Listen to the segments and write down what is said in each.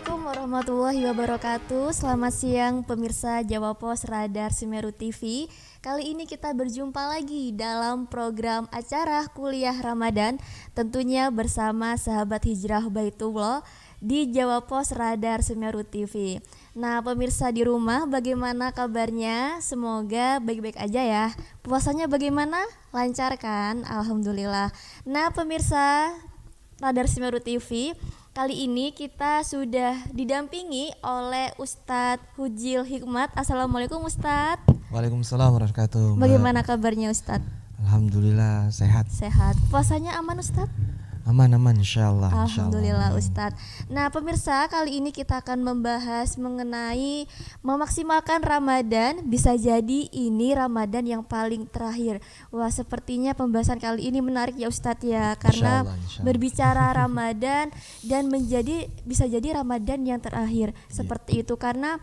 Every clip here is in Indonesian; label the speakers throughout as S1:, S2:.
S1: Assalamualaikum warahmatullahi wabarakatuh. Selamat siang pemirsa Jawa Pos Radar Semeru TV. Kali ini kita berjumpa lagi dalam program acara kuliah Ramadan, tentunya bersama sahabat hijrah Baitullah di Jawa Pos Radar Semeru TV. Nah pemirsa di rumah, bagaimana kabarnya? Semoga baik-baik aja ya. Puasanya bagaimana? Lancar kan? Alhamdulillah. Nah pemirsa Radar Semeru TV, kali ini kita sudah didampingi oleh Ustadz Hujil Hikmat. Assalamualaikum Ustadz.
S2: Waalaikumsalam warahmatullahi wabarakatuh.
S1: Bagaimana kabarnya Ustadz?
S2: Alhamdulillah sehat.
S1: Sehat. Puasanya aman Ustadz?
S2: Aman insyaallah.
S1: Alhamdulillah Ustadz. Nah pemirsa, kali ini kita akan membahas mengenai memaksimalkan Ramadan. Bisa jadi ini Ramadan yang paling terakhir. Wah, sepertinya pembahasan kali ini menarik ya Ustadz ya, karena
S2: Insyaallah.
S1: berbicara Ramadan dan bisa jadi Ramadan yang terakhir. Seperti itu karena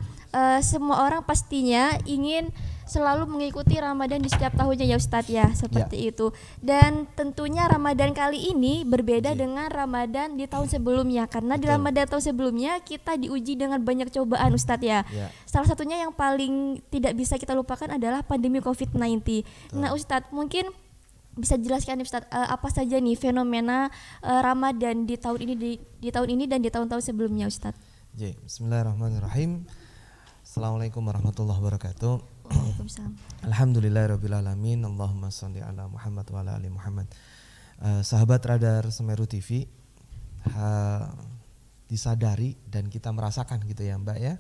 S1: semua orang pastinya ingin selalu mengikuti Ramadan di setiap tahunnya ya Ustadz ya, seperti itu. Dan tentunya Ramadan kali ini berbeda dengan Ramadan di tahun sebelumnya, karena di Ramadan tahun sebelumnya kita diuji dengan banyak cobaan Ustadz ya. Salah satunya yang paling tidak bisa kita lupakan adalah pandemi COVID-19. Nah Ustadz, mungkin bisa jelaskan nih Ustadz, apa saja nih fenomena Ramadan di tahun ini di tahun ini dan di tahun-tahun sebelumnya Ustadz.
S2: Bismillahirrahmanirrahim. Assalamualaikum warahmatullahi wabarakatuh.
S1: Waalaikumsalam.
S2: Alhamdulillahirrabbilalamin. Allahumma sholli ala Muhammad wa ala ali Muhammad. Sahabat Radar Semeru TV, disadari dan kita merasakan gitu ya Mbak ya,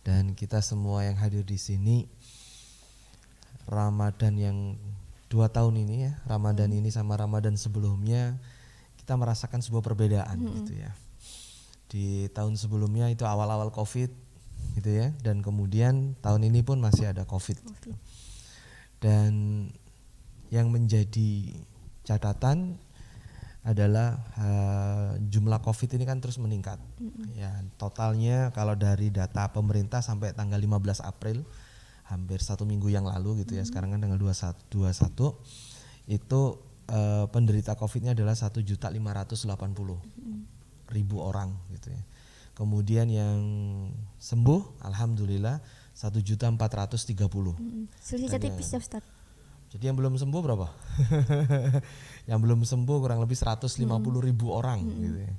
S2: dan kita semua yang hadir di sini, Ramadan yang 2 tahun ini ya, Ramadan ini sama Ramadan sebelumnya kita merasakan sebuah perbedaan gitu ya. Di tahun sebelumnya itu awal-awal Covid gitu ya, dan kemudian tahun ini pun masih ada COVID. Dan yang menjadi catatan adalah jumlah COVID ini kan terus meningkat. Ya, totalnya kalau dari data pemerintah sampai tanggal 15 April, hampir 1 minggu yang lalu gitu ya, sekarang kan tanggal 21 itu penderita COVID-nya adalah 1.580.000 orang gitu ya. Kemudian yang sembuh alhamdulillah 1.430.000.
S1: Selisihnya tipis ya Ustadz.
S2: Jadi yang belum sembuh berapa? Yang belum sembuh kurang lebih 150.000 orang gitu ya.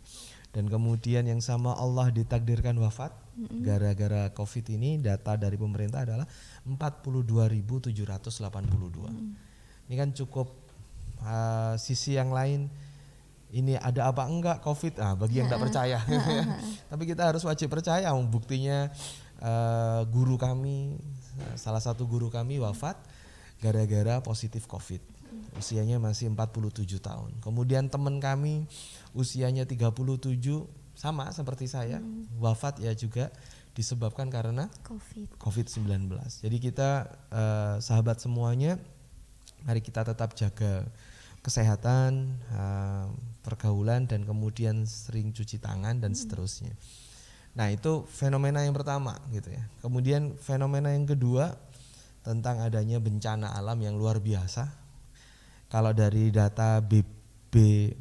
S2: Dan kemudian yang sama Allah ditakdirkan wafat gara-gara Covid ini, data dari pemerintah adalah 42.782. Ini kan cukup, sisi yang lain ini ada apa enggak Covid, bagi yang tidak percaya. Tapi kita harus wajib percaya, buktinya guru kami, salah satu guru kami wafat gara-gara positif Covid. Usianya masih 47 tahun. Kemudian teman kami usianya 37, sama seperti saya, wafat ya juga disebabkan karena COVID-19. Jadi kita sahabat semuanya, mari kita tetap jaga kesehatan, pergaulan, dan kemudian sering cuci tangan dan seterusnya. Nah itu fenomena yang pertama gitu ya. Kemudian fenomena yang kedua tentang adanya bencana alam yang luar biasa. Kalau dari data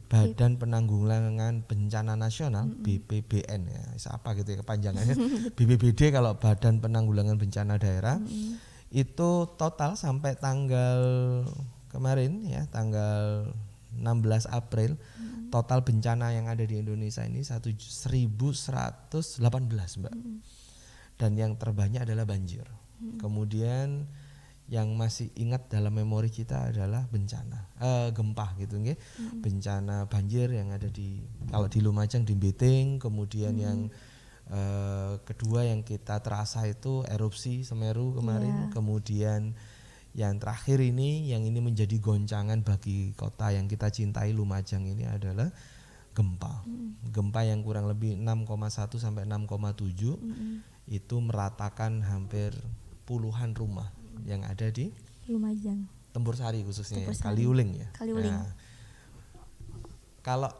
S2: Badan Penanggulangan Bencana Nasional, BPBN ya, apa gitu ya kepanjangannya, BPBD kalau Badan Penanggulangan Bencana Daerah, itu total sampai tanggal kemarin ya, tanggal 16 April, total bencana yang ada di Indonesia ini 1.118 Mbak. Dan yang terbanyak adalah banjir. Kemudian yang masih ingat dalam memori kita adalah bencana gempa gitu nggih. Bencana banjir yang ada kalau di Lumajang di Beting, kemudian yang kedua yang kita terasa itu erupsi Semeru kemarin, kemudian yang terakhir ini, yang ini menjadi goncangan bagi kota yang kita cintai Lumajang ini adalah gempa. Gempa yang kurang lebih 6,1 sampai 6,7 itu meratakan hampir puluhan rumah yang ada di
S1: Lumajang,
S2: Tempur Sari khususnya, Kaliuling ya.
S1: Kaliuling.
S2: Nah, kalau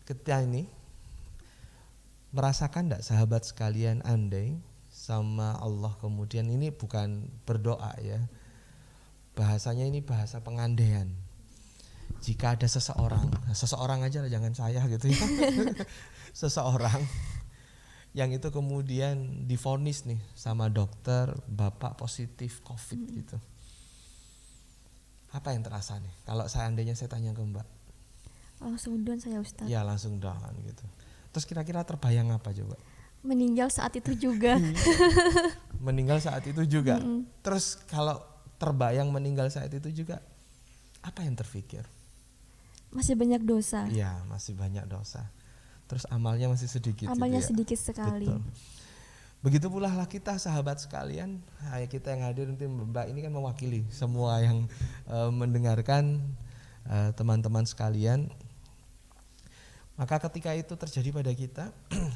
S2: kita ini merasakan enggak sahabat sekalian, andai sama Allah kemudian ini bukan berdoa ya, bahasanya ini bahasa pengandaian. Jika ada seseorang aja lah, jangan saya gitu ya. Seseorang yang itu kemudian divonis nih sama dokter, bapak positif COVID gitu. Apa yang terasa nih? Kalau seandainya saya tanya ke Mbak.
S1: Langsung down saya Ustadz.
S2: Ya langsung down gitu. Terus kira-kira terbayang apa coba?
S1: Meninggal saat itu juga.
S2: Meninggal saat itu juga. Terus kalau terbayang meninggal saat itu juga, apa yang terpikir?
S1: Masih banyak dosa.
S2: Iya, masih banyak dosa. Terus amalnya masih sedikit.
S1: Amalnya
S2: gitu ya.
S1: sedikit sekali.
S2: Betul. Begitu pula lah kita sahabat sekalian, kita yang hadir nanti Mbak ini kan mewakili semua yang mendengarkan teman-teman sekalian. Maka ketika itu terjadi pada kita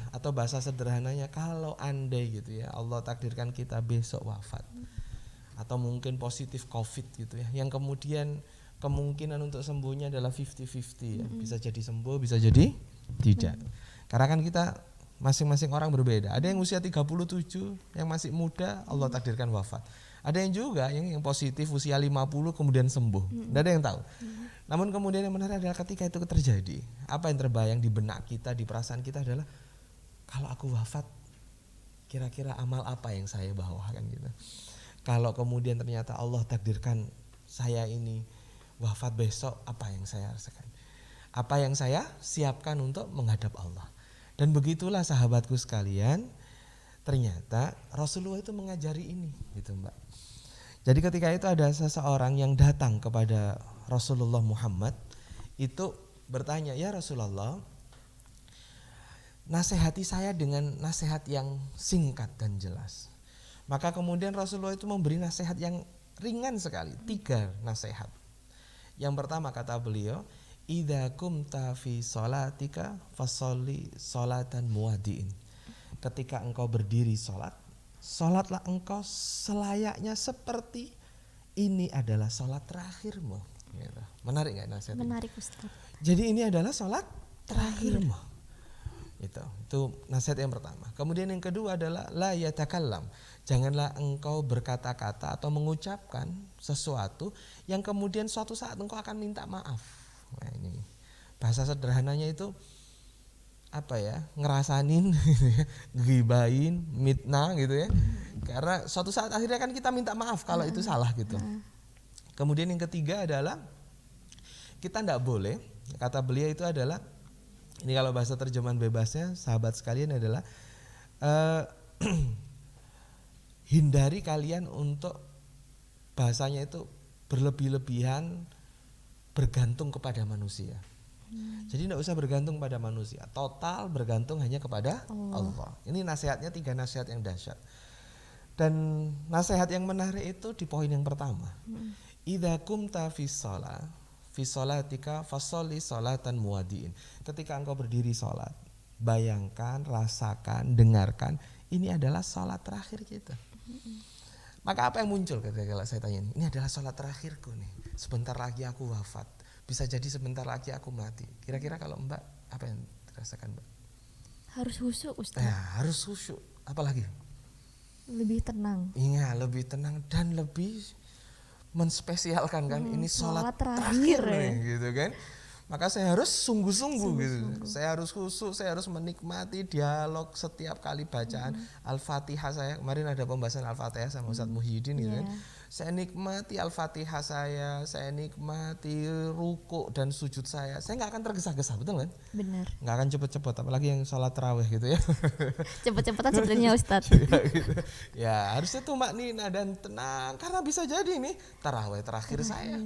S2: atau bahasa sederhananya kalau andai gitu ya Allah takdirkan kita besok wafat atau mungkin positif COVID gitu ya, yang kemudian kemungkinan untuk sembuhnya adalah 50-50 ya. Bisa jadi sembuh, bisa jadi tidak. Karena kan kita masing-masing orang berbeda. Ada yang usia 37 yang masih muda Allah takdirkan wafat. Ada yang juga yang positif usia 50 kemudian sembuh. Tidak ada yang tahu. Namun kemudian yang menarik adalah ketika itu terjadi, apa yang terbayang di benak kita, di perasaan kita adalah kalau aku wafat kira-kira amal apa yang saya bawa kan gitu. Kalau kemudian ternyata Allah takdirkan saya ini wafat besok, apa yang saya rasakan? Apa yang saya siapkan untuk menghadap Allah? Dan begitulah sahabatku sekalian, ternyata Rasulullah itu mengajari ini gitu Mbak. Jadi ketika itu ada seseorang yang datang kepada Rasulullah Muhammad itu bertanya, ya Rasulullah, nasihati saya dengan nasihat yang singkat dan jelas. Maka kemudian Rasulullah itu memberi nasihat yang ringan sekali, 3 nasihat. Yang pertama kata beliau, idza kumta fi sholatika fasholli sholatan muwaddi'in. Ketika engkau berdiri sholat, sholatlah engkau selayaknya seperti ini adalah sholat terakhirmu. Gitu. Menarik nggak nasihat?
S1: Menarik Ustaz.
S2: Jadi ini adalah sholat terakhirmu. Itu nasihat yang pertama. Kemudian yang kedua adalah la yatakallam. Janganlah engkau berkata-kata atau mengucapkan sesuatu yang kemudian suatu saat engkau akan minta maaf. Nah ini bahasa sederhananya itu apa ya, ngerasanin gitu ya, gibain, mitnah gitu ya. Karena suatu saat akhirnya kan kita minta maaf kalau itu salah gitu. Kemudian yang ketiga adalah kita tidak boleh, kata beliau itu adalah, ini kalau bahasa terjemahan bebasnya sahabat sekalian adalah hindari kalian untuk bahasanya itu berlebih-lebihan bergantung kepada manusia. Jadi tidak usah bergantung pada manusia, total bergantung hanya kepada Allah. Ini nasihatnya 3 nasihat yang dahsyat. Dan nasihat yang menarik itu di poin yang pertama. Idza kumta fi sholatika fasholli sholatan muwaddi'in. Ketika engkau berdiri sholat, bayangkan, rasakan, dengarkan, ini adalah sholat terakhir kita. Maka apa yang muncul ketika saya tanya ini adalah sholat terakhirku nih. Sebentar lagi aku wafat. Bisa jadi sebentar lagi aku mati. Kira-kira kalau Mbak, apa yang dirasakan Mbak?
S1: Harus khusyuk Ustaz.
S2: Harus khusyuk. Apalagi?
S1: Lebih tenang.
S2: Iya, lebih tenang dan lebih menspesialkan kan. Ini sholat terakhir
S1: ya.
S2: nih, gitu kan. Maka saya harus sungguh-sungguh gitu. Saya harus khusyuk, saya harus menikmati dialog setiap kali bacaan Al-Fatihah saya. Kemarin ada pembahasan Al-Fatihah sama Ustadz Muhyiddin gitu kan. Saya nikmati Al-Fatihah saya nikmati ruku dan sujud saya. Saya nggak akan tergesa-gesa, betul kan?
S1: Benar.
S2: Nggak akan cepet-cepet, apalagi yang sholat tarawih gitu ya.
S1: Cepet-cepetan sebenarnya Ustadz.
S2: Ya, gitu. Ya harusnya tuh maknina dan tenang, karena bisa jadi nih tarawih terakhir saya.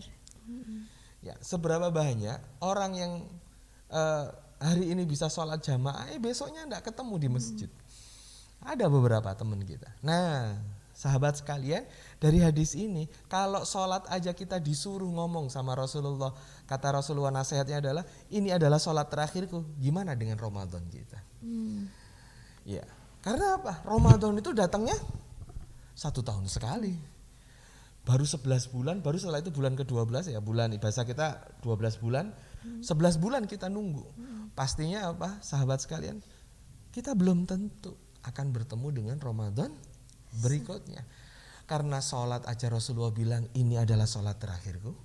S2: Ya, seberapa banyak orang yang hari ini bisa sholat jamaah, besoknya enggak ketemu di masjid. Ada beberapa teman kita. Nah, sahabat sekalian, dari hadis ini, kalau sholat aja kita disuruh ngomong sama Rasulullah, kata Rasulullah nasihatnya adalah, ini adalah sholat terakhirku. Gimana dengan Ramadan kita? Ya, karena apa? Ramadan itu datangnya 1 tahun sekali. Baru 11 bulan, baru setelah itu bulan ke-12 ya, bulan bahasa kita 12 bulan, 11 bulan kita nunggu. Pastinya apa sahabat sekalian, kita belum tentu akan bertemu dengan Ramadan berikutnya. Karena sholat aja Rasulullah bilang ini adalah sholat terakhirku,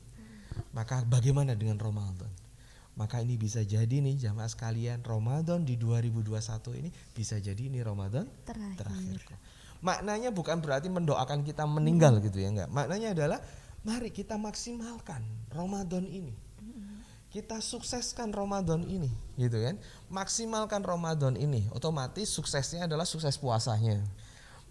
S2: maka bagaimana dengan Ramadan? Maka ini bisa jadi nih jamaah sekalian, Ramadan di 2021 ini bisa jadi ini Ramadan terakhirku. Maknanya bukan berarti mendoakan kita meninggal gitu ya, enggak. Maknanya adalah mari kita maksimalkan Ramadan ini. Kita sukseskan Ramadan ini, gitu kan? Maksimalkan Ramadan ini. Otomatis suksesnya adalah sukses puasanya.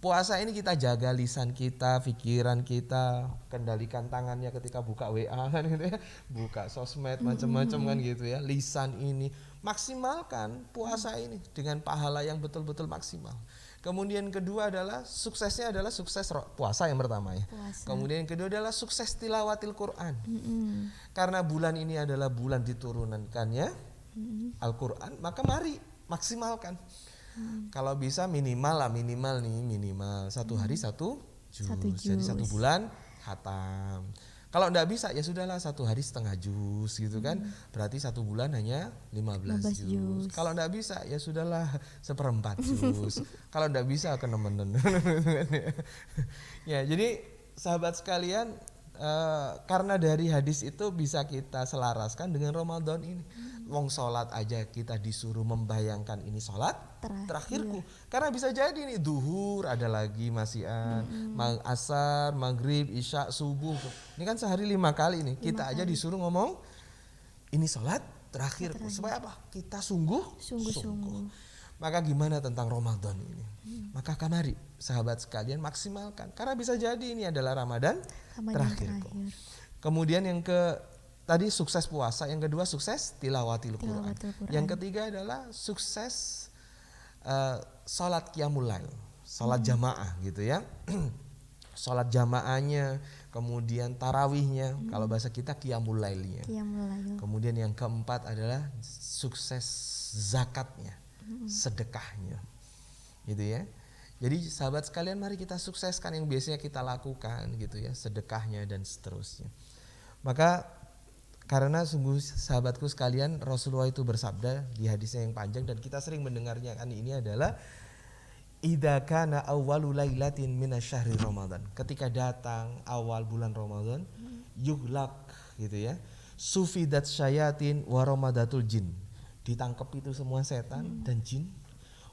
S2: Puasa ini kita jaga lisan kita, pikiran kita, kendalikan tangannya ketika buka WA kan gitu ya, buka sosmed macam-macam kan gitu ya. Lisan ini maksimalkan puasa ini dengan pahala yang betul-betul maksimal. Kemudian kedua adalah suksesnya adalah sukses puasa yang pertama ya. Puasa. Kemudian yang kedua adalah sukses tilawatil Quran. Karena bulan ini adalah bulan diturunkannya Al-Quran, maka mari maksimalkan. Kalau bisa minimal satu hari satu juz. Jadi 1 bulan khatam. Kalau enggak bisa ya sudahlah 1 hari setengah juz gitu kan. Berarti 1 bulan hanya 15 juz. Kalau enggak bisa ya sudahlah 1/4 juz. Kalau enggak bisa kenemenen. Ya, jadi sahabat sekalian, karena dari hadis itu bisa kita selaraskan dengan Ramadan ini. Wong sholat aja kita disuruh membayangkan ini sholat terakhirku. Karena bisa jadi nih duhur ada lagi masian, asar, maghrib, isya, subuh. Ini kan sehari 5 kali nih. Kita aja disuruh ngomong ini sholat terakhirku. Supaya apa? Kita sungguh. Maka gimana tentang Ramadan ini? Maka mari sahabat sekalian maksimalkan. Karena bisa jadi ini adalah Ramadan terakhirku. Kemudian yang tadi sukses puasa, yang kedua sukses tilawatil Quran. Yang ketiga adalah sukses salat qiyamul lail, salat jamaah gitu ya. Salat jamaahnya, kemudian tarawihnya, kalau bahasa kita qiyamul lailnya. Kemudian yang keempat adalah sukses zakatnya, sedekahnya. Gitu ya. Jadi sahabat sekalian mari kita sukseskan yang biasanya kita lakukan gitu ya, sedekahnya dan seterusnya. Maka karena sungguh sahabatku sekalian, Rasulullah itu bersabda di hadisnya yang panjang dan kita sering mendengarnya kan, ini adalah idza kana awwalu lailatin minasyahri Ramadan. Ketika datang awal bulan Ramadan, yuhlak gitu ya. Sufidat syayatin wa ramadatul jin. Ditangkap itu semua setan dan jin.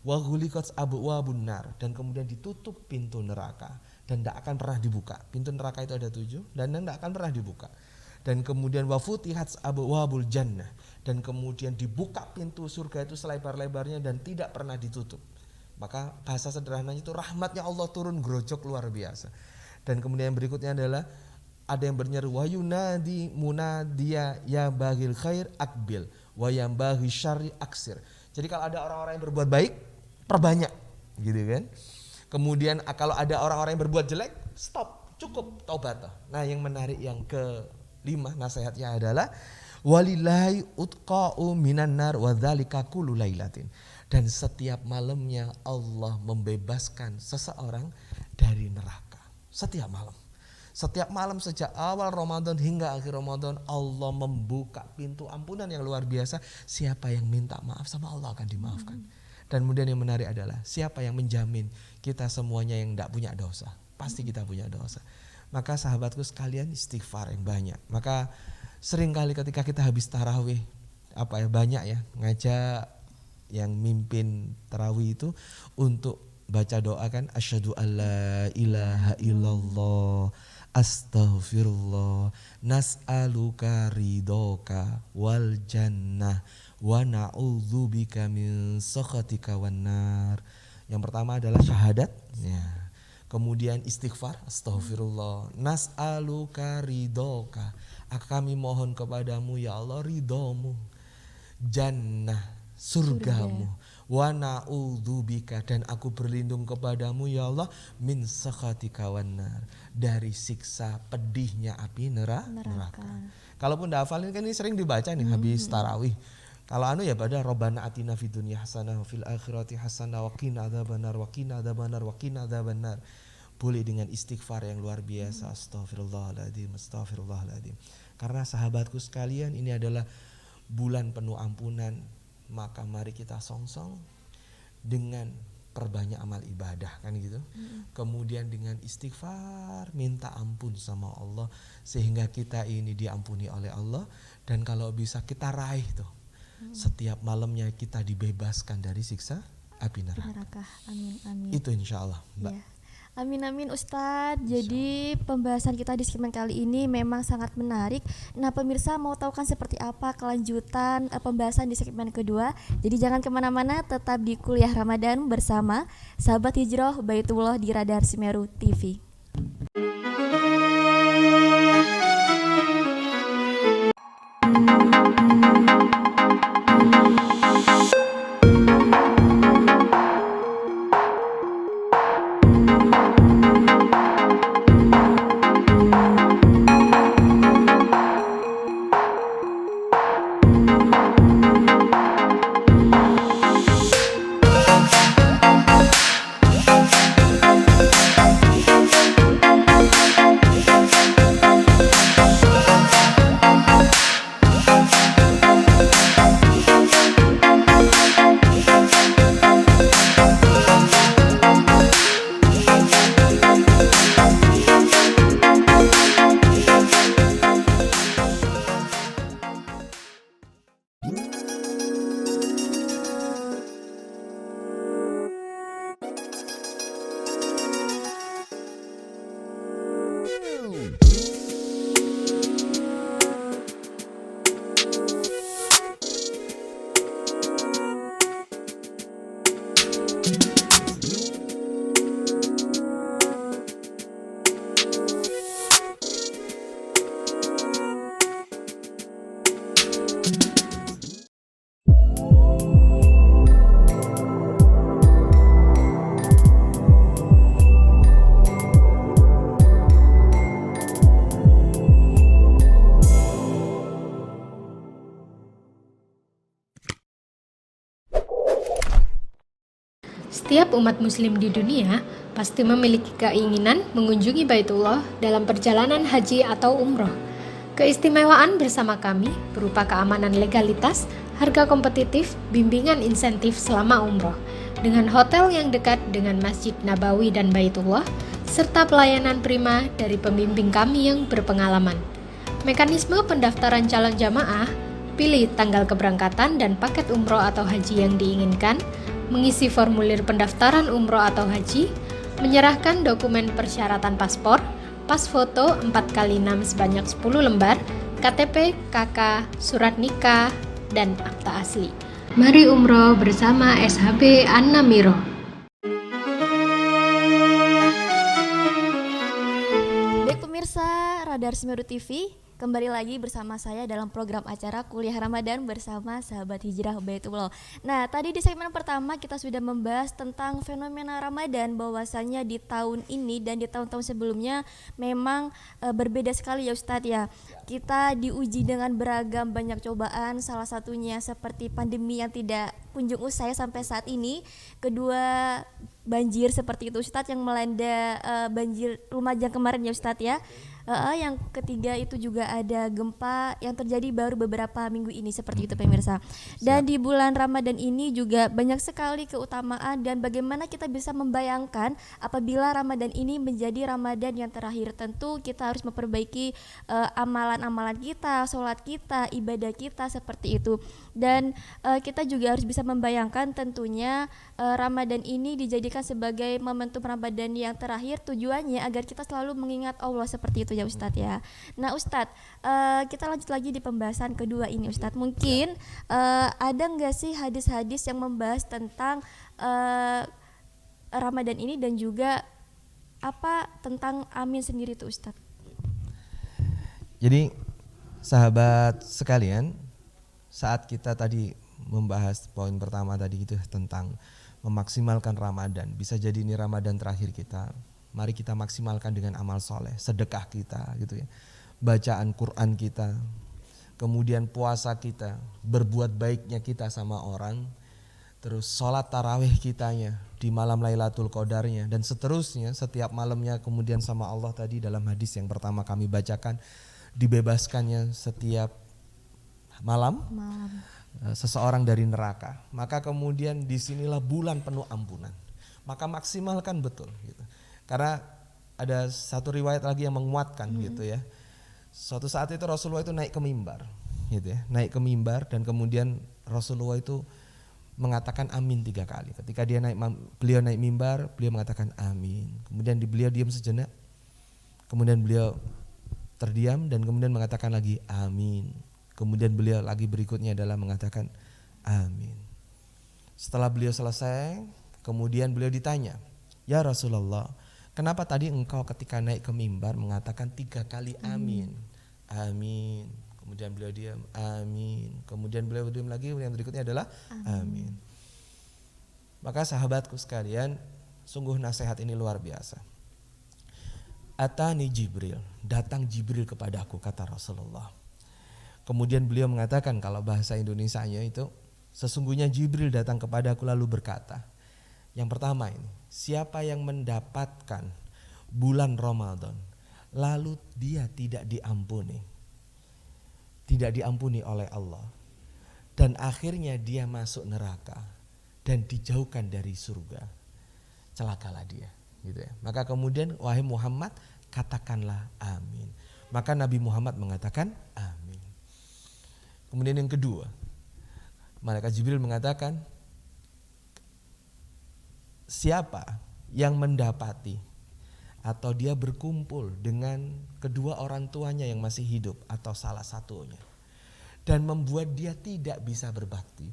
S2: Wa ghuliqat abwabun nar, dan kemudian ditutup pintu neraka dan tidak akan pernah dibuka. Pintu neraka itu ada 7 dan tidak akan pernah dibuka. Dan kemudian wa futihat abwabul jannah, dan kemudian dibuka pintu surga itu selebar-lebarnya dan tidak pernah ditutup. Maka bahasa sederhananya itu rahmatnya Allah turun grojok luar biasa. Dan kemudian yang berikutnya adalah ada yang bernyeru wa yunadi munadiya ya baghil khair akbil wa yang baghi syarri aksir. Jadi kalau ada orang-orang yang berbuat baik, perbanyak gitu kan. Kemudian kalau ada orang-orang yang berbuat jelek, stop, cukup, taubat. Nah, yang menarik yang ke-5 nasihatnya adalah walillahi utqa'u minan nar wa dzalika kullu lailatin. Dan setiap malamnya Allah membebaskan seseorang dari neraka. Setiap malam. Setiap malam sejak awal Ramadan hingga akhir Ramadan, Allah membuka pintu ampunan yang luar biasa. Siapa yang minta maaf sama Allah akan dimaafkan. Dan kemudian yang menarik adalah siapa yang menjamin kita semuanya yang tidak punya dosa. Pasti kita punya dosa. Maka sahabatku sekalian, istighfar yang banyak. Maka seringkali ketika kita habis tarawih, banyak ya ngajak yang mimpin tarawih itu untuk baca doa kan, asyhadu alla ilaha illallah astaghfirullah nas'aluka ridhoka wal jannah wa na'udzubika min sakhatika wan nar. Yang pertama adalah syahadat ya. Kemudian istighfar, astaghfirullah, nas'aluka ridhoka, kami mohon kepadamu ya Allah ridhomu, jannah, surgamu, wa na'udzubika, dan aku berlindung kepadamu ya Allah min sakhatika wan nar, dari siksa pedihnya api neraka. Kalaupun dah hafal ini kan ini sering dibaca nih habis tarawih. Kalau ya pada Rabbana atina fid dunya hasanah wa fil akhirati hasanah wa qina adzabannar wa qina adzabannar wa qina adzabannar. Boleh dengan istighfar yang luar biasa, astagfirullahaladzim, astagfirullahaladzim. Karena sahabatku sekalian, ini adalah bulan penuh ampunan. Maka mari kita songsong dengan perbanyak amal ibadah kan gitu. Kemudian dengan istighfar minta ampun sama Allah sehingga kita ini diampuni oleh Allah, dan kalau bisa kita raih tuh setiap malamnya kita dibebaskan dari siksa api neraka.
S1: Amin, amin.
S2: Itu insya Allah, Mbak.
S1: Ya. Amin, amin Ustadz. Jadi pembahasan kita di segmen kali ini memang sangat menarik. Nah pemirsa mau tahu kan seperti apa kelanjutan pembahasan di segmen kedua. Jadi jangan kemana-mana, tetap di Kuliah Ramadan bersama Sahabat Hijrah Baitullah di Radar Semeru TV.
S3: Setiap umat muslim di dunia pasti memiliki keinginan mengunjungi Baitullah dalam perjalanan haji atau umroh. Keistimewaan bersama kami berupa keamanan legalitas, harga kompetitif, bimbingan insentif selama umroh, dengan hotel yang dekat dengan Masjid Nabawi dan Baitullah, serta pelayanan prima dari pembimbing kami yang berpengalaman. Mekanisme pendaftaran calon jamaah, pilih tanggal keberangkatan dan paket umroh atau haji yang diinginkan, mengisi formulir pendaftaran umroh atau haji, menyerahkan dokumen persyaratan paspor, pas foto 4x6 sebanyak 10 lembar, KTP, KK, surat nikah, dan akta asli. Mari umroh bersama SHB An-Namiro.
S1: Baik pemirsa Radar Semeru TV, kembali lagi bersama saya dalam program acara Kuliah Ramadan bersama Sahabat Hijrah Baitullah. Nah, tadi di segmen pertama kita sudah membahas tentang fenomena Ramadan, bahwasannya di tahun ini dan di tahun-tahun sebelumnya memang berbeda sekali ya Ustadz ya. Kita diuji dengan beragam banyak cobaan, salah satunya seperti pandemi yang tidak kunjung usai sampai saat ini. Kedua, banjir seperti itu Ustadz yang melanda banjir Lumajang kemarin ya Ustadz ya. Yang ketiga itu juga ada gempa yang terjadi baru beberapa minggu ini seperti itu pemirsa. Dan di bulan Ramadan ini juga banyak sekali keutamaan dan bagaimana kita bisa membayangkan apabila Ramadan ini menjadi Ramadan yang terakhir. Tentu kita harus memperbaiki amalan-amalan kita, sholat kita, ibadah kita seperti itu. Dan kita juga harus bisa membayangkan tentunya Ramadan ini dijadikan sebagai momentum Ramadan yang terakhir, tujuannya agar kita selalu mengingat Allah seperti itu ya Ustadz ya. Nah Ustadz, kita lanjut lagi di pembahasan kedua ini Ustadz. Mungkin ada nggak sih hadis-hadis yang membahas tentang Ramadan ini dan juga apa tentang amin sendiri tuh Ustadz?
S2: Jadi sahabat sekalian, saat kita tadi membahas poin pertama tadi gitu tentang memaksimalkan Ramadan, bisa jadi ini Ramadan terakhir kita. Mari kita maksimalkan dengan amal soleh, sedekah kita gitu ya, bacaan Quran kita, kemudian puasa kita, berbuat baiknya kita sama orang, terus sholat tarawih kitanya di malam Lailatul Qadarnya, dan seterusnya setiap malamnya. Kemudian sama Allah tadi dalam hadis yang pertama kami bacakan, dibebaskannya setiap malam seseorang dari neraka. Maka kemudian disinilah bulan penuh ampunan, maka maksimalkan betul gitu. Karena ada satu riwayat lagi yang menguatkan gitu ya. Suatu saat itu Rasulullah itu naik ke mimbar gitu ya, naik ke mimbar dan kemudian Rasulullah itu mengatakan amin 3 kali. Ketika beliau naik mimbar, beliau mengatakan amin. Kemudian beliau diam sejenak. Kemudian beliau terdiam dan kemudian mengatakan lagi amin. Kemudian beliau lagi berikutnya adalah mengatakan amin. Setelah beliau selesai, kemudian beliau ditanya, "Ya Rasulullah, kenapa tadi engkau ketika naik ke mimbar mengatakan 3 kali amin?" Amin. Kemudian beliau diam, amin. Kemudian beliau diam lagi, yang berikutnya adalah amin. Maka sahabatku sekalian, sungguh nasihat ini luar biasa. Atani Jibril, datang Jibril kepadaku, kata Rasulullah. Kemudian beliau mengatakan, kalau bahasa Indonesianya itu, sesungguhnya Jibril datang kepadaku lalu berkata, yang pertama ini, siapa yang mendapatkan bulan Ramadan lalu dia tidak diampuni oleh Allah, dan akhirnya dia masuk neraka dan dijauhkan dari surga, celakalah dia, gitu ya. Maka kemudian wahai Muhammad, katakanlah amin. Maka Nabi Muhammad mengatakan amin. Kemudian yang kedua, malaikat Jibril mengatakan, siapa yang mendapati atau dia berkumpul dengan kedua orang tuanya yang masih hidup atau salah satunya dan membuat dia tidak bisa berbakti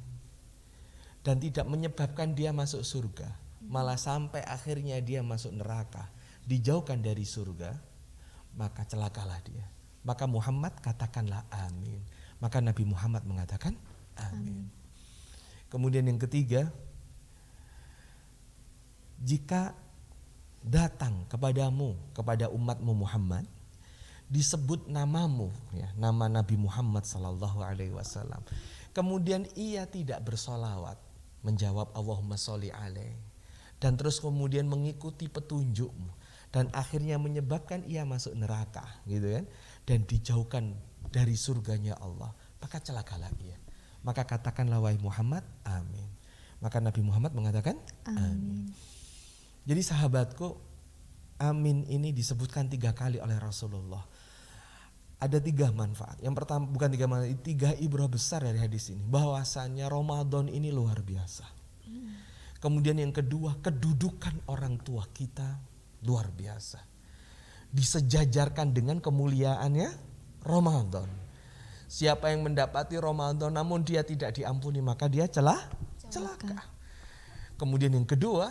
S2: dan tidak menyebabkan dia masuk surga, malah sampai akhirnya dia masuk neraka, dijauhkan dari surga, maka celakalah dia. Maka Muhammad katakanlah amin. Maka Nabi Muhammad mengatakan amin. Kemudian yang ketiga, jika datang kepadamu, kepada umatmu Muhammad, disebut namamu, ya, nama Nabi Muhammad sallallahu alaihi wasallam. Kemudian ia tidak bersolawat, menjawab Allahumma sholli alaih, dan terus kemudian mengikuti petunjukmu, dan akhirnya menyebabkan ia masuk neraka, gitu kan, dan dijauhkan dari surganya Allah, maka celakalah ia. Maka katakanlah wahai Muhammad, amin. Maka Nabi Muhammad mengatakan amin. Jadi sahabatku, amin ini disebutkan 3 kali oleh Rasulullah. Ada 3 manfaat. Yang pertama, bukan 3 manfaat, 3 ibrah besar dari hadis ini. Bahwasannya Ramadan ini luar biasa. Kemudian yang kedua, kedudukan orang tua kita luar biasa. Disejajarkan dengan kemuliaannya Ramadan. Siapa yang mendapati Ramadan namun dia tidak diampuni, maka dia celaka. Kemudian yang kedua,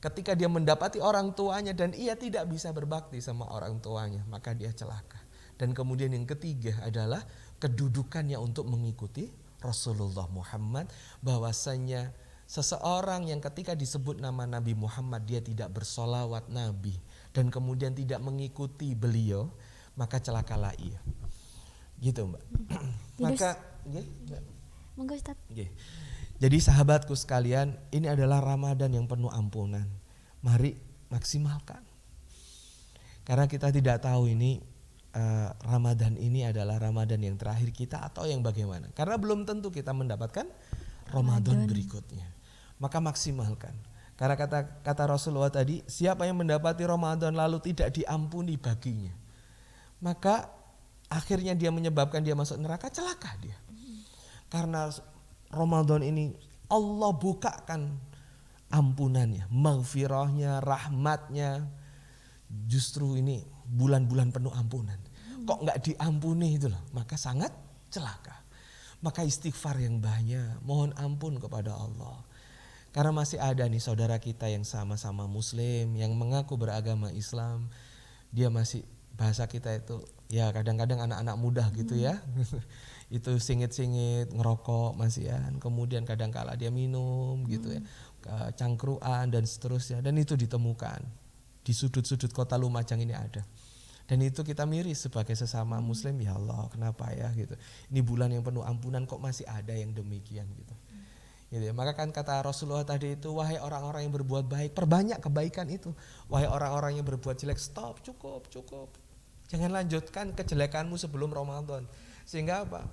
S2: ketika dia mendapati orang tuanya dan ia tidak bisa berbakti sama orang tuanya, maka dia celaka. Dan kemudian yang ketiga adalah kedudukannya untuk mengikuti Rasulullah Muhammad, bahwasanya seseorang yang ketika disebut nama Nabi Muhammad dia tidak bersolawat Nabi dan kemudian tidak mengikuti beliau, maka celakalah ia. Gitu Mbak. Maka
S1: monggo Ustaz.
S2: Jadi sahabatku sekalian, ini adalah Ramadan yang penuh ampunan. Mari maksimalkan. Karena kita tidak tahu ini Ramadan ini adalah Ramadan yang terakhir kita atau yang bagaimana. Karena belum tentu kita mendapatkan Ramadan berikutnya. Maka maksimalkan. Karena kata Rasulullah tadi, siapa yang mendapati Ramadan lalu tidak diampuni baginya, maka akhirnya dia menyebabkan dia masuk neraka, celaka dia. Karena Ramadan ini Allah bukakan ampunannya, maghfirahnya, rahmatnya. Justru ini bulan-bulan penuh ampunan. Kok gak diampuni itu loh, maka sangat celaka. Maka istighfar yang banyak, mohon ampun kepada Allah. Karena masih ada nih saudara kita yang sama-sama muslim, yang mengaku beragama Islam, dia masih, bahasa kita itu ya kadang-kadang anak-anak muda gitu ya. Itu singit-singit, ngerokok masih ya. Kemudian kadang-kala dia minum gitu ya, cangkruan dan seterusnya. Dan itu ditemukan di sudut-sudut kota Lumajang ini ada. Dan itu kita miris sebagai sesama muslim, ya Allah kenapa ya gitu. Ini bulan yang penuh ampunan kok masih ada yang demikian gitu. Gitu ya. Maka kan kata Rasulullah tadi itu, wahai orang-orang yang berbuat baik, perbanyak kebaikan itu. Wahai orang-orang yang berbuat jelek, stop, cukup. Jangan lanjutkan kejelekanmu sebelum Ramadan. Sehingga apa?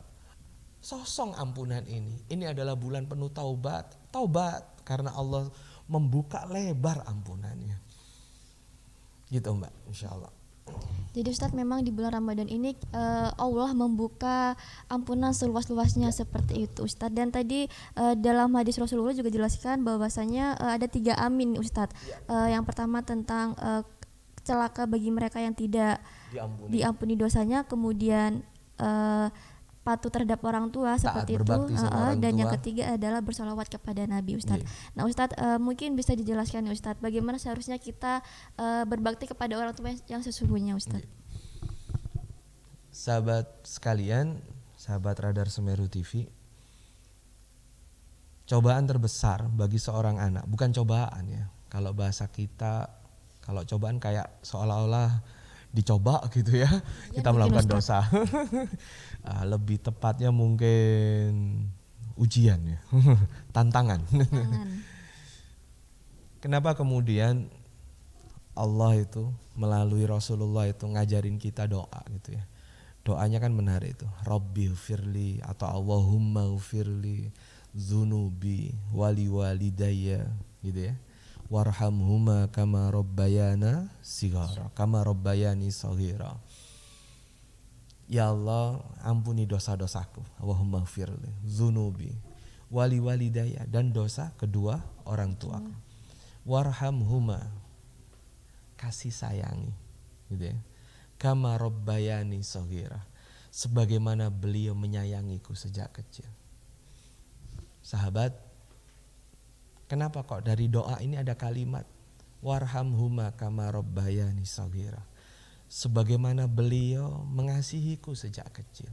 S2: Sosong ampunan ini. Ini adalah bulan penuh taubat. Taubat karena Allah membuka lebar ampunannya. Gitu Mbak, insya Allah.
S1: Jadi Ustadz memang di bulan Ramadan ini Allah membuka ampunan seluas-luasnya seperti itu Ustadz. Dan tadi dalam hadis Rasulullah juga jelaskan bahwasanya ada 3 amin Ustadz. Yang pertama tentang celaka bagi mereka yang tidak diampuni dosanya, kemudian patuh terhadap orang tua seperti itu, dan yang ketiga adalah bersolawat kepada Nabi Ustadz. Nah Ustadz mungkin bisa dijelaskan nih Ustadz, bagaimana seharusnya kita berbakti kepada orang tua yang sesungguhnya Ustadz.
S2: Sahabat sekalian, sahabat Radar Semeru TV, cobaan terbesar bagi seorang anak, bukan cobaan ya, kalau bahasa kita, kalau cobaan kayak seolah-olah dicoba gitu ya, kita melakukan dosa. Lebih tepatnya mungkin ujian ya, tantangan. Kenapa kemudian Allah itu melalui Rasulullah itu ngajarin kita doa gitu ya. Doanya kan menarik itu, Rabbi firli atau Allahumma firli zunubi wali walidayya gitu ya. Warhamhuma kama rabbayana shighara, kama rabbayani shaghira. Ya Allah, ampuni dosa-dosaku. Allahumma firli zunubi wali walidayya, dan dosa kedua orang tuaku. Warhamhuma, kasih sayangi gitu ya. Kama rabbayani shaghira, sebagaimana beliau menyayangiku sejak kecil. Sahabat, kenapa kok dari doa ini ada kalimat warhamhuma kama rabbayani shaghira, sebagaimana beliau mengasihiku sejak kecil,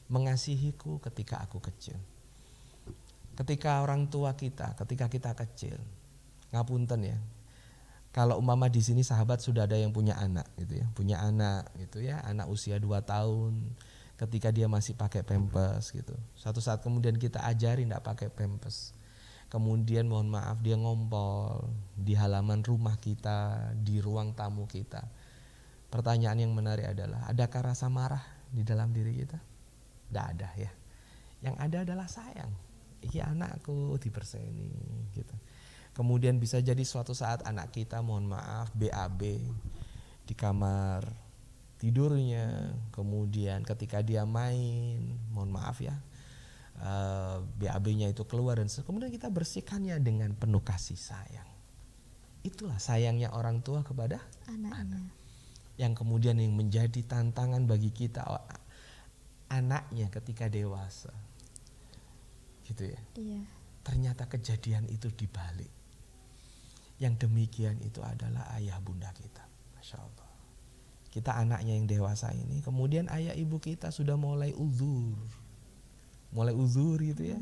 S2: mengasihiku ketika aku kecil. Ketika orang tua kita, ketika kita kecil, ngapunten ya, kalau umpama di sini sahabat sudah ada yang punya anak gitu ya, punya anak gitu ya, anak usia 2 tahun, ketika dia masih pakai pampers gitu, suatu saat kemudian kita ajari tidak pakai pampers, kemudian mohon maaf dia ngompol di halaman rumah kita, di ruang tamu kita. Pertanyaan yang menarik adalah, adakah rasa marah di dalam diri kita? Tidak ada ya. Yang ada adalah sayang. Iki anakku diperseni gitu. Kemudian bisa jadi suatu saat anak kita mohon maaf BAB di kamar tidurnya, kemudian ketika dia main mohon maaf ya, BAB-nya itu keluar, dan kemudian kita bersihkannya dengan penuh kasih sayang. Itulah sayangnya orang tua kepada anak. Yang kemudian yang menjadi tantangan bagi kita anaknya ketika dewasa. Gitu ya. Iya. Ternyata kejadian itu dibalik. Yang demikian itu adalah ayah bunda kita. Masya Allah. Kita anaknya yang dewasa ini, kemudian ayah ibu kita sudah mulai uzur gitu ya,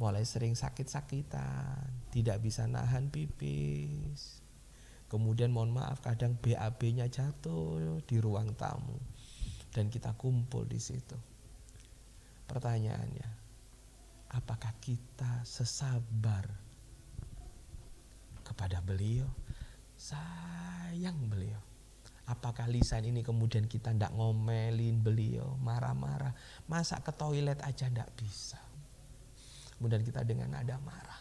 S2: mulai sering sakit-sakitan, tidak bisa nahan pipis, kemudian mohon maaf kadang BAB-nya jatuh di ruang tamu dan kita kumpul di situ. Pertanyaannya, apakah kita sesabar kepada beliau, sayang beliau? Apakah lisan ini kemudian kita tidak ngomelin beliau, marah-marah, masa ke toilet aja tidak bisa, kemudian kita dengan nada marah?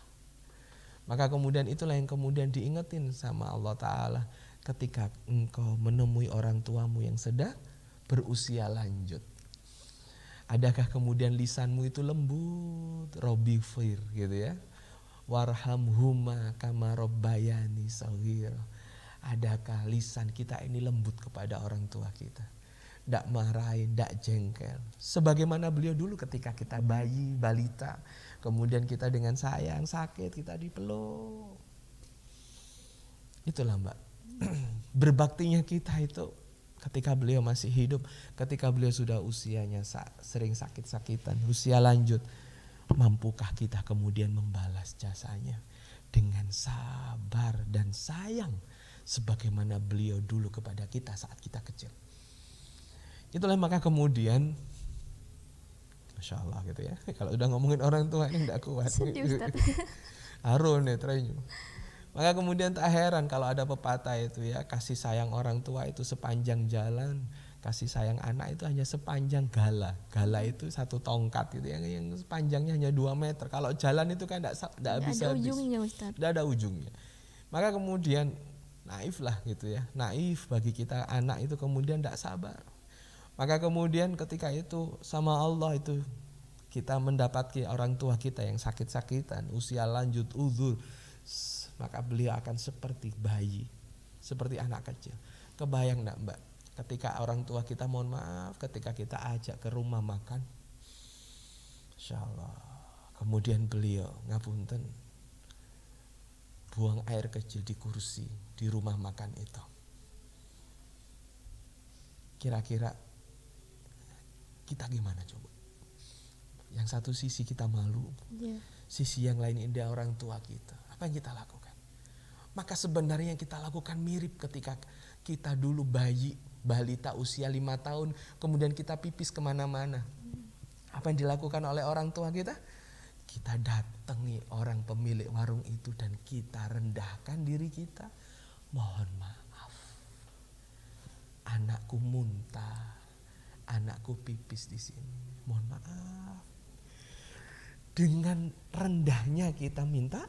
S2: Maka kemudian itulah yang kemudian diingetin sama Allah Ta'ala, ketika engkau menemui orang tuamu yang sedang berusia lanjut, adakah kemudian lisanmu itu lembut, Robbi fir gitu ya, warhamhuma kama rabbayani shaghira. Adakah lisan kita ini lembut kepada orang tua kita, tidak marahin, tidak jengkel, sebagaimana beliau dulu ketika kita bayi, balita, kemudian kita dengan sayang, sakit kita dipeluk. Itulah Mbak, berbaktinya kita itu ketika beliau masih hidup, ketika beliau sudah usianya sering sakit-sakitan, usia lanjut, mampukah kita kemudian membalas jasanya dengan sabar dan sayang sebagaimana beliau dulu kepada kita saat kita kecil? Itulah maka kemudian Masya Allah gitu ya, kalau udah ngomongin orang tua ini tidak kuat.
S1: Sedih Ustaz.
S2: Harun ya trenyu. Maka kemudian tak heran kalau ada pepatah itu ya, kasih sayang orang tua itu sepanjang jalan, Kasih sayang anak itu hanya sepanjang gala. Gala itu satu tongkat gitu yang panjangnya hanya 2 meter. Kalau jalan itu kan tidak habis-habis.
S1: Ada ujungnya Ustadz.
S2: Tidak ada ujungnya. Maka kemudian naif lah gitu ya. Naif bagi kita anak itu kemudian tidak sabar. Maka kemudian ketika itu sama Allah itu kita mendapati orang tua kita yang sakit-sakitan, usia lanjut, uzur, maka beliau akan seperti bayi, seperti anak kecil. Kebayang enggak Mbak, ketika orang tua kita mohon maaf, ketika kita ajak ke rumah makan, Insya Allah, kemudian beliau ngapunten, buang air kecil di kursi di rumah makan itu. Kira-kira kita gimana coba? Yang satu sisi kita malu, sisi yang lain ini orang tua kita. Apa yang kita lakukan? Maka sebenarnya yang kita lakukan mirip ketika kita dulu bayi, balita usia 5 tahun, kemudian kita pipis kemana-mana. Apa yang dilakukan oleh orang tua kita? Kita datangi orang pemilik warung itu dan kita rendahkan diri kita. Mohon maaf, anakku muntah, anakku pipis di sini. Mohon maaf. Dengan rendahnya kita minta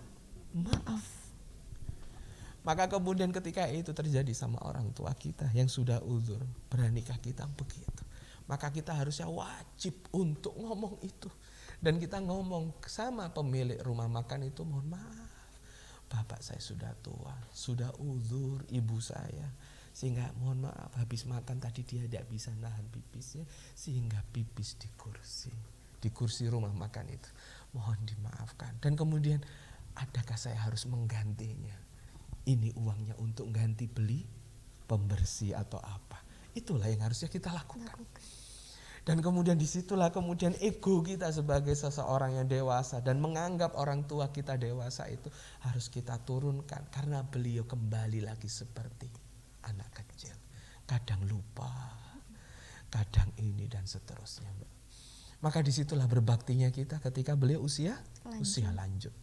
S2: maaf. Maka kemudian ketika itu terjadi sama orang tua kita yang sudah uzur, beranikah kita begitu? Maka kita harusnya wajib untuk ngomong itu. Dan kita ngomong sama pemilik rumah makan itu, mohon maaf, bapak saya sudah tua, sudah uzur ibu saya. Sehingga mohon maaf habis makan tadi dia tidak bisa nahan pipisnya, sehingga pipis di kursi rumah makan itu. Mohon dimaafkan. Dan kemudian adakah saya harus menggantinya? Ini uangnya untuk ganti beli pembersih atau apa? Itulah yang harusnya kita lakukan. Dan kemudian disitulah kemudian ego kita sebagai seseorang yang dewasa dan menganggap orang tua kita dewasa itu harus kita turunkan. Karena beliau kembali lagi seperti anak kecil. Kadang lupa, kadang ini dan seterusnya. Maka disitulah berbaktinya kita ketika beliau usia lanjut.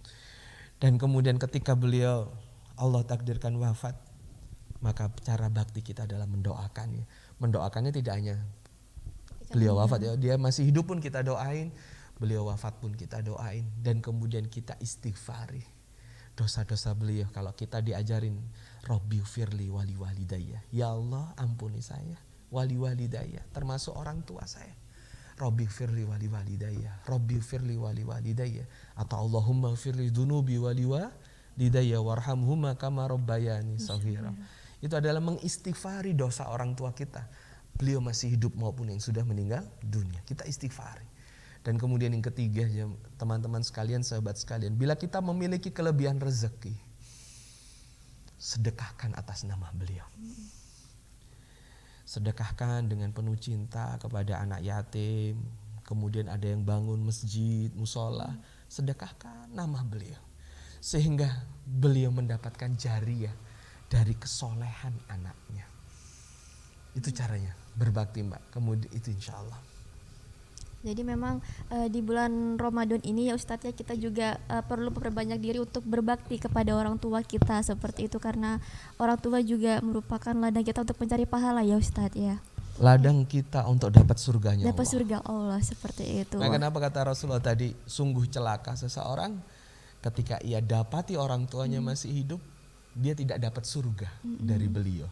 S2: Dan kemudian ketika beliau Allah takdirkan wafat, maka cara bakti kita adalah mendoakannya. Mendoakannya tidak hanya beliau wafat ya, dia masih hidup pun kita doain, beliau wafat pun kita doain, dan kemudian kita istighfari dosa-dosa beliau. Kalau kita diajarin Robbi firli wali walidayya, ya Allah ampuni saya, wali walidayya, termasuk orang tua saya. Robbi firli wali walidayya, Robbi firli wali walidayya, atau Allahumma firli dunubi wali walidayya warhamhuma kama rabbayani shaghira. Itu adalah mengistighfari dosa orang tua kita, beliau masih hidup maupun yang sudah meninggal dunia. Kita istighfari. Dan kemudian yang ketiga ya, teman-teman sekalian, sahabat sekalian, bila kita memiliki kelebihan rezeki, sedekahkan atas nama beliau. Sedekahkan dengan penuh cinta kepada anak yatim. Kemudian ada yang bangun masjid, musola, sedekahkan nama beliau. Sehingga beliau mendapatkan jariyah dari kesolehan anaknya. Itu caranya berbakti Mbak. Kemudian itu insya Allah.
S1: Jadi memang di bulan Ramadan ini ya Ustadz ya, kita juga perlu memperbanyak diri untuk berbakti kepada orang tua kita seperti itu, karena orang tua juga merupakan ladang kita untuk mencari pahala ya Ustadz ya.
S2: Ladang kita untuk dapat surganya
S1: dapat
S2: Allah.
S1: Surga Allah seperti itu.
S2: Nah, kenapa kata Rasulullah tadi, sungguh celaka seseorang ketika ia dapati orang tuanya masih hidup, dia tidak dapat surga dari beliau.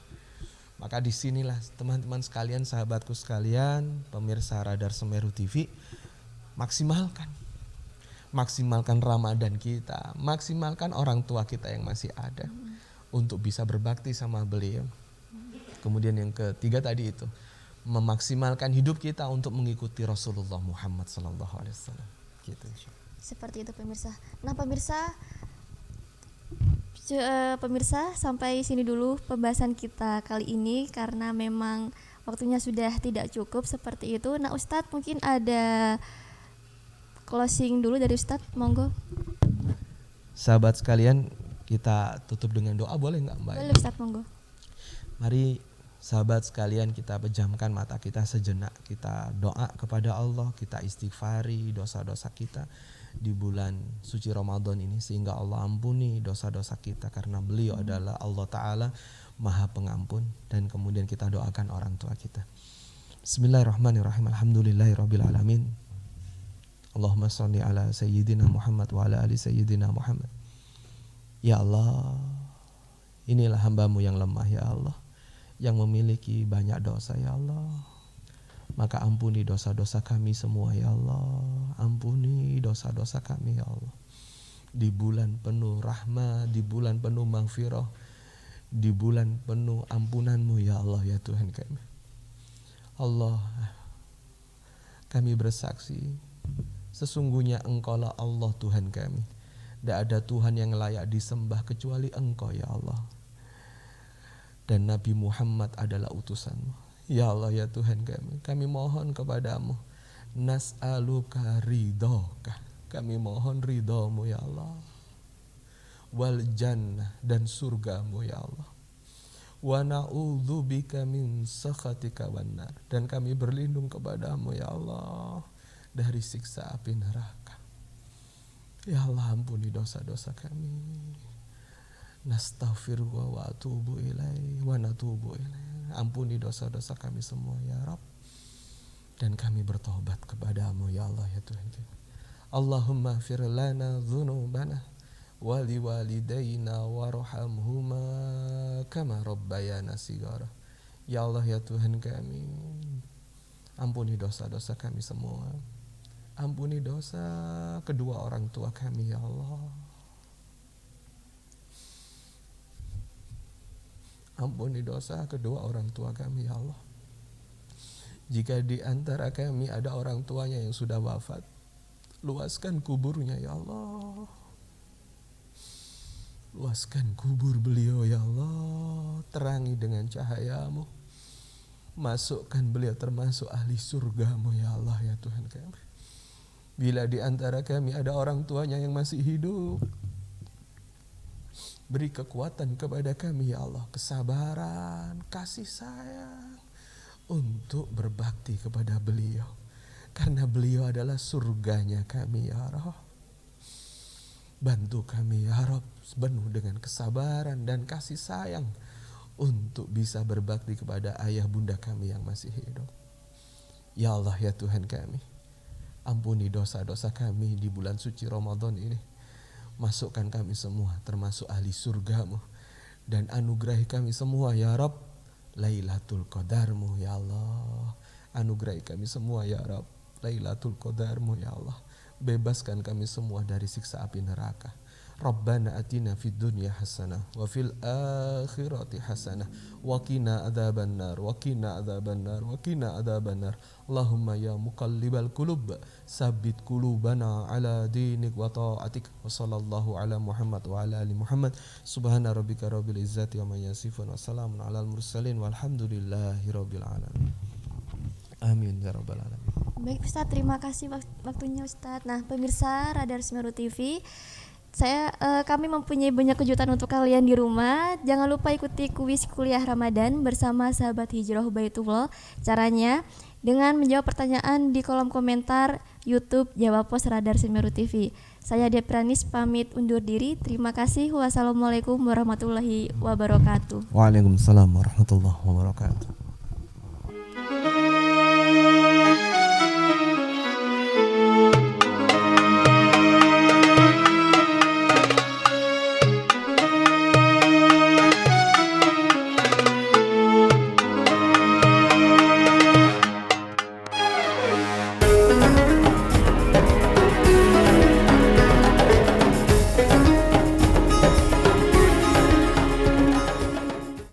S2: Maka disinilah teman-teman sekalian, sahabatku sekalian, pemirsa Radar Semeru TV, maksimalkan Ramadan kita, maksimalkan orang tua kita yang masih ada untuk bisa berbakti sama beliau. Kemudian yang ketiga tadi itu, memaksimalkan hidup kita untuk mengikuti Rasulullah Muhammad SAW. Gitu.
S1: Seperti itu pemirsa. Nah pemirsa, sampai sini dulu pembahasan kita kali ini karena memang waktunya sudah tidak cukup seperti itu. Nah Ustadz, mungkin ada closing dulu dari Ustadz, monggo.
S2: Sahabat sekalian, kita tutup dengan doa, boleh nggak Mbak?
S1: Boleh Ustadz, monggo.
S2: Mari sahabat sekalian, kita pejamkan mata kita sejenak, kita doa kepada Allah, kita istighfari dosa-dosa kita di bulan suci Ramadan ini, sehingga Allah ampuni dosa-dosa kita, karena beliau adalah Allah Ta'ala Maha Pengampun. Dan kemudian kita doakan orang tua kita. Bismillahirrahmanirrahim. Alhamdulillahirabbil alamin. Allahumma shalli ala sayyidina Muhammad wa ala ali sayyidina Muhammad. Ya Allah, inilah hamba-Mu yang lemah ya Allah, yang memiliki banyak dosa ya Allah. Maka ampuni dosa-dosa kami semua ya Allah. Ampuni dosa-dosa kami ya Allah. Di bulan penuh rahmat, di bulan penuh maghfirah, di bulan penuh ampunan-Mu ya Allah ya Tuhan kami. Allah, kami bersaksi sesungguhnya Engkaulah Allah Tuhan kami. Tidak ada Tuhan yang layak disembah kecuali Engkau ya Allah. Dan Nabi Muhammad adalah utusan-Mu. Ya Allah ya Tuhan kami mohon kepadamu, nas'aluka ridhoka, kami mohon ridho-Mu ya Allah, wal jannah, dan surga-Mu ya Allah, wa na'udzubika min sakhatika wan nar, dan kami berlindung kepadamu ya Allah dari siksa api neraka. Ya Allah, ampuni dosa-dosa kami. Nastaghfiruka wa atubu ilaihi wa natubu ilaihi. Ampuni dosa-dosa kami semua ya Rabb, dan kami bertobat kepadamu ya Allah ya Tuhan kami. Allahumma fir lana dzunubana wali walidayna warhamhuma kama rabbayana shighara. Ya Allah ya Tuhan kami, ampuni dosa-dosa kami semua. Ampuni dosa kedua orang tua kami ya Allah. Ampuni dosa kedua orang tua kami ya Allah. Jika di antara kami ada orang tuanya yang sudah wafat, luaskan kuburnya ya Allah. Luaskan kubur beliau ya Allah, terangi dengan cahaya-Mu, masukkan beliau termasuk ahli surga-Mu ya Allah ya Tuhan kami. Bila di antara kami ada orang tuanya yang masih hidup, beri kekuatan kepada kami ya Allah, kesabaran, kasih sayang untuk berbakti kepada beliau, karena beliau adalah surganya kami ya Rabb. Bantu kami ya Rabb penuh dengan kesabaran dan kasih sayang untuk bisa berbakti kepada ayah bunda kami yang masih hidup. Ya Allah ya Tuhan kami, ampuni dosa-dosa kami di bulan suci Ramadan ini. Masukkan kami semua termasuk ahli surga-Mu, dan anugerahi kami semua ya Rabb Lailatul Qadar-Mu ya Allah. Anugerahi kami semua ya Rabb Lailatul Qadar-Mu ya Allah. Bebaskan kami semua dari siksa api neraka. Rabbana atina fid dunya hasanah wa fil akhirati hasanah wa qina adzabannar wa qina adzabannar wa qina adzabannar. Allahumma ya muqallibal qulub sabbit qulubana ala dinik wa ta'atik. Wa sallallahu ala Muhammad wa ala ali Muhammad. Subhana rabbika rabbil izzati amma yasifun wa salamun alal mursalin walhamdulillahi rabbil alamin. Amin ya rabbal alamin.
S1: Baik Ustadz, terima kasih waktunya Ustadz. Nah pemirsa Radar Semeru TV, kami mempunyai banyak kejutan untuk kalian di rumah. Jangan lupa ikuti kuis kuliah Ramadan bersama sahabat Hijrah Baitullah. Caranya dengan menjawab pertanyaan di kolom komentar YouTube Jawa Pos Radar Semeru TV. Saya Depranis pamit undur diri. Terima kasih. Wassalamualaikum warahmatullahi wabarakatuh.
S2: Waalaikumsalam warahmatullahi wabarakatuh.